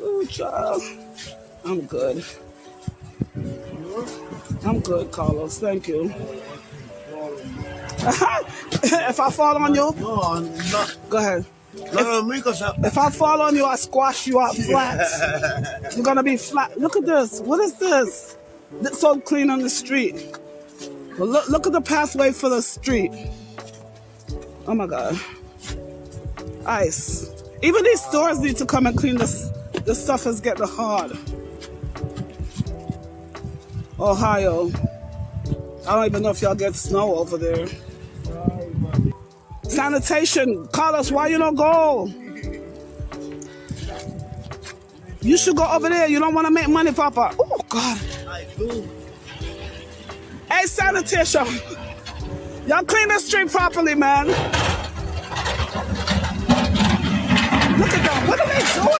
Ooh, child. I'm good. I'm good, Carlos. Thank you. If I fall on you, No, I'm not. go ahead. No, me, because If I fall on you, I squash you out flat. You're gonna be flat. Look at this. What is this? It's so clean on the street. Well, look at the pathway for the street. Oh my God. Ice. Even these stores need to come and clean this. This stuff is getting hard. Ohio. I don't even know if y'all get snow over there. Sanitation. Carlos, why you don't go? You should go over there. You don't want to make money, Papa. Oh, God. I do. Hey, sanitation. Y'all clean the street properly, man. Look at them. What are they doing?